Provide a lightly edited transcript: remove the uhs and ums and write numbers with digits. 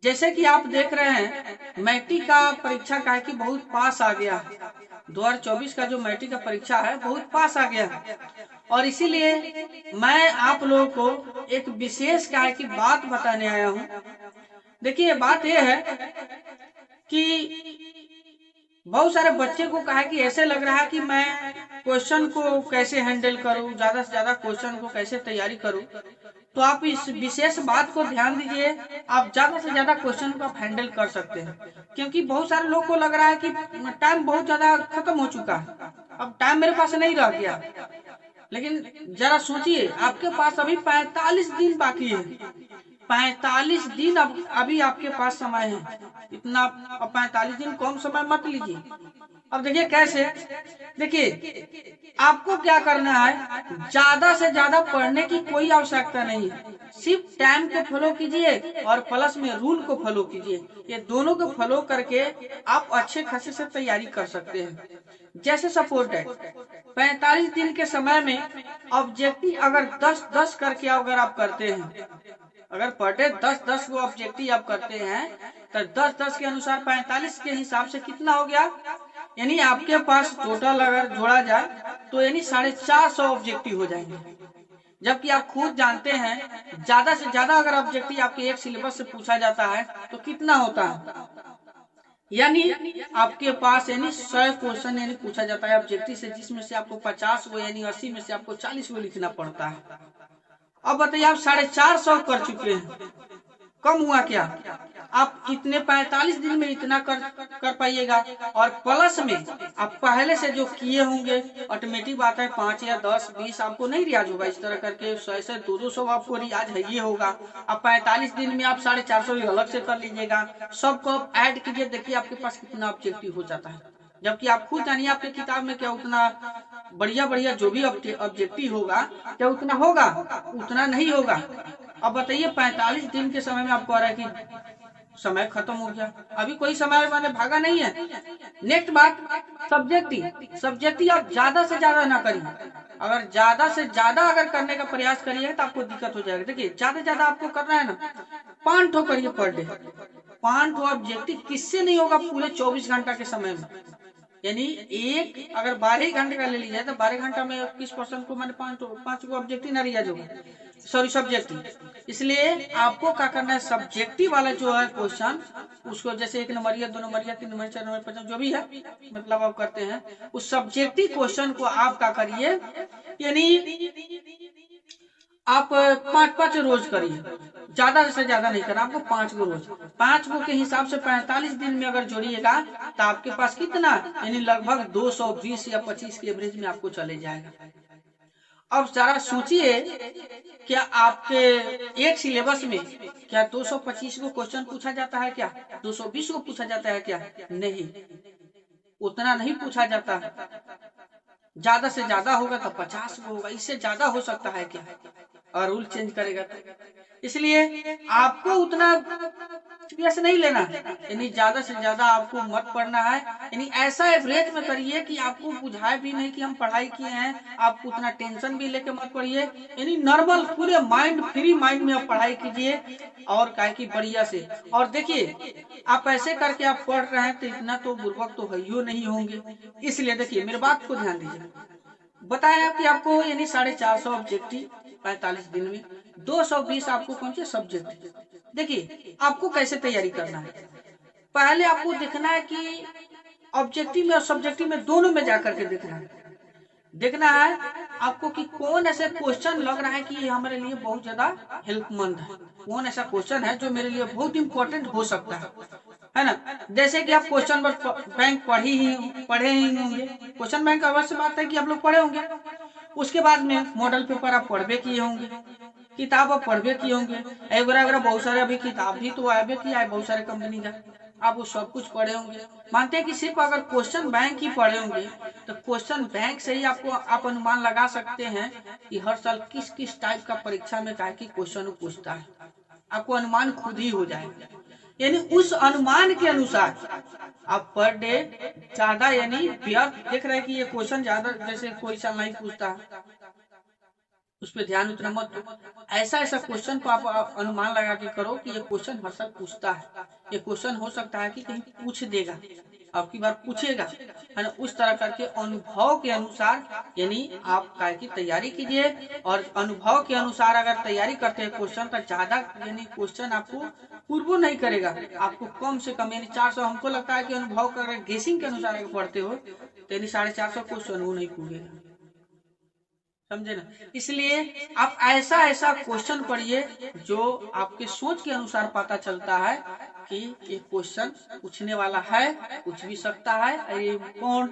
जैसे कि आप देख रहे हैं मैट्रिक का परीक्षा का है कि बहुत पास आ गया है। 2024 का जो मैट्रिक का परीक्षा है बहुत पास आ गया है, और इसीलिए मैं आप लोगों को एक विशेष का है कि बात बताने आया हूँ। देखिए बात यह है कि बहुत सारे बच्चे को कहा कि ऐसे लग रहा है कि मैं क्वेश्चन को कैसे हैंडल करूं, ज्यादा से ज्यादा क्वेश्चन को कैसे तैयारी करूं। तो आप इस विशेष बात को ध्यान दीजिए, आप ज्यादा से ज्यादा क्वेश्चन को आप हैंडल कर सकते हैं, क्योंकि बहुत सारे लोग को लग रहा है कि टाइम बहुत ज्यादा खत्म हो चुका है, अब टाइम मेरे पास नहीं रह गया। लेकिन जरा सोचिए, आपके पास अभी 45 दिन बाकी है। 45 दिन अभी आपके पास समय है। इतना 45 दिन कम समय मत लीजिए। अब देखिए कैसे, देखिए आपको क्या करना है, ज्यादा से ज्यादा पढ़ने की कोई आवश्यकता नहीं है। सिर्फ टाइम को फॉलो कीजिए और प्लस में रूल को फॉलो कीजिए। ये दोनों को फॉलो करके आप अच्छे खासे से तैयारी कर सकते हैं। जैसे सपोर्ट है 45 दिन के समय में ऑब्जेक्टिव अगर 10-10 करके अगर आप करते हैं, अगर पर डे 10-10 को ऑब्जेक्टिव आप करते हैं तो 10-10 के अनुसार 45 के हिसाब से कितना हो गया, यानी आपके पास टोटल अगर जोड़ा जाए तो यानी 450 ऑब्जेक्टिव हो जाएंगे। जबकि आप खुद जानते हैं ज्यादा से ज्यादा अगर ऑब्जेक्टिव आपके एक सिलेबस से पूछा जाता है तो कितना होता है, यानी आपके पास यानी 100 क्वेश्चन यानी पूछा जाता है ऑब्जेक्टिव से, जिसमें से आपको 50 को यानी 80 में से आपको 40 को लिखना पड़ता है। अब बताइए आप 450 कर चुके हैं, कम हुआ क्या? आप कितने 45 दिन में इतना कर पाइएगा, और प्लस में आप पहले से जो किए होंगे ऑटोमेटिक बात है 5 या 10 20 आपको नहीं रियाज होगा। इस तरह करके 100 से 200 आपको रियाज है ये होगा। अब 45 दिन में आप 450 अलग से कर लीजिएगा, सबको आप ऐड कीजिए, देखिए आपके पास कितना ऑब्जेक्टिव हो जाता है। जबकि आप खुद जानिए आपके किताब में क्या उतना बढ़िया बढ़िया जो भी ऑब्जेक्टिव होगा क्या उतना होगा, उतना नहीं होगा। अब बताइए 45 दिन के समय में आपको आ रहा है कि समय खत्म हो गया, अभी कोई समय मैंने भागा नहीं है। नेक्स्ट बात, सब्जेक्टिव आप ज्यादा से ज्यादा ना करिए। अगर ज्यादा से ज्यादा अगर करने का प्रयास करिए तो आपको दिक्कत हो जाएगा। देखिए ज्यादा से ज्यादा आपको करना है ना, 5 ठो करिए पर डे। 5 ठो ऑब्जेक्टिव किससे नहीं होगा पूरे 24 घंटा के समय में, यानी एक अगर 12 घंटे का ले लिया तो 12 घंटा में 21% को मैंने 5 को ऑब्जेक्टिव ना रियाज होगा, सॉरी सब्जेक्टिव। इसलिए आपको क्या करना है, सब्जेक्टिव वाला जो है क्वेश्चन उसको जैसे 1 नंबरिया 2 नंबरिया 3 नंबर 4 नंबर 5 जो भी है मतलब आप करते हैं, उस सब्जेक्टिव क्वेश्चन को आप क्या करिए, यानी आप 5-5 रोज करिए, ज्यादा से ज्यादा नहीं करना आपको, 5 गो रोज। 5 गो के हिसाब से 45 दिन में अगर जोड़िएगा तो आपके पास कितना, यानी लगभग 220 या 25 के एवरेज में आपको चले जाएगा। अब जरा सोचिए, क्या आपके एक सिलेबस में क्या 225 को क्वेश्चन पूछा जाता है क्या, 220 को पूछा जाता है क्या? नहीं, उतना नहीं पूछा जाता है। ज्यादा से ज्यादा होगा तो 50 को होगा, इससे ज्यादा हो सकता है क्या, और रूल चेंज करेगा तो। इसलिए आपको उतना सीरियस नहीं लेना, यानी ज्यादा से ज्यादा आपको मत पढ़ना है, यानी ऐसा एवरेज में करिए कि आपको बुझाए भी नहीं कि हम पढ़ाई किए हैं, आप उतना टेंशन भी लेके मत पढ़िए, यानी नॉर्मल पूरे माइंड फ्री माइंड में आप पढ़ाई कीजिए और काय की बढ़िया से। और देखिए आप ऐसे करके आप पढ़ रहे हैं तो इतना तो बुर्बक तो है नहीं होंगे। इसलिए देखिए मेरी बात को ध्यान दीजिए, बताया कि आपको यानी 450 ऑब्जेक्टिव 45 दिन में, 220 आपको कौन से सब्जेक्ट। देखिए आपको कैसे तैयारी करना है, पहले आपको देखना है कि ऑब्जेक्टिव में और सब्जेक्टिव में दोनों में जाकर के देखना है आपको कि कौन ऐसे क्वेश्चन लग रहा है कि ये हमारे लिए बहुत ज्यादा हेल्पमंद है, कौन ऐसा क्वेश्चन है जो मेरे लिए बहुत इंपॉर्टेंट हो सकता है ना। जैसे कि आप क्वेश्चन बैंक पढ़े ही होंगे, क्वेश्चन बैंक अवश्य बात है कि आप लोग पढ़े होंगे। उसके बाद में मॉडल पेपर आप पढ़वे किए होंगे, किताब आप पढ़वे किए होंगे, वगैरह बहुत सारे अभी किताब भी तो आए किया है बहुत सारे कंपनी का, आप वो सब कुछ पढ़े होंगे। मानते हैं कि सिर्फ अगर क्वेश्चन बैंक ही पढ़े होंगे तो क्वेश्चन बैंक से ही आपको आप अनुमान लगा सकते हैं कि हर साल किस किस टाइप का परीक्षा में क्या की क्वेश्चन पूछता है, आपको अनुमान खुद ही हो जाएगा। यानी उस अनुमान के अनुसार आप पर डे ज्यादा यानी व्यर्थ देख रहे हैं कि ये क्वेश्चन ज्यादा जैसे कोई साल नहीं पूछता, उस पर ध्यान उतना मत दो। ऐसा ऐसा क्वेश्चन को आप अनुमान लगा के करो कि ये क्वेश्चन हर साल पूछता है, ये क्वेश्चन हो सकता है कि कहीं पूछ देगा, अब की बार पूछेगा, है ना। उस तरह करके अनुभव के अनुसार यानी आप काय की तैयारी कीजिए, और अनुभव के अनुसार अगर तैयारी करते हैं क्वेश्चन तो ज्यादा यानी क्वेश्चन आपको पूर्व नहीं करेगा, आपको कम से कम यानी 400, हमको लगता है कि अनुभव कर गेसिंग के अनुसार अगर पढ़ते हो तो यानी 450 क्वेश्चन वो नहीं पूछेगा, समझे ना। इसलिए आप ऐसा ऐसा क्वेश्चन पढ़िए जो आपके सोच के अनुसार पता चलता है कि ये क्वेश्चन पूछने वाला है, पूछ भी सकता है, और ये कौन